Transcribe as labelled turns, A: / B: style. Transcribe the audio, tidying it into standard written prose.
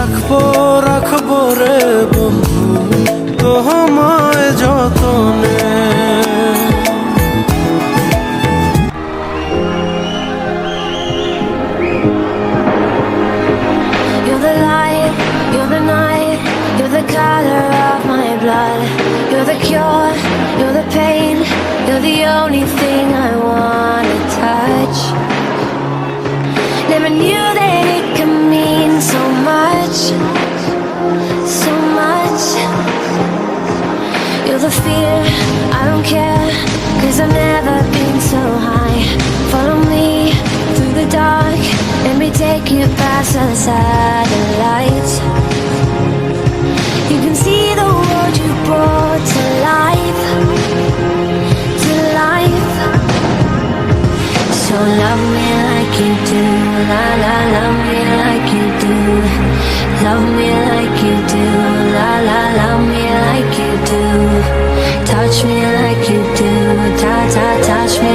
A: রাখবো রাখবো রে বন্ধু তোমায় যতনে।
B: You're the light, you're the night, you're the color of my blood. You're the cure, you're the pain, you're the only thing I wanna touch. Never knew that it could mean so much, so much. You're the fear, I don't care, 'cause I've never been so high. Follow me through the dark, let me take you past the satellites. You can see the world you brought to life, to life. So love me like you do, la la, love me like you do. Love me like you do, la la, love me like you do. Touch me like you do, ta ta, touch me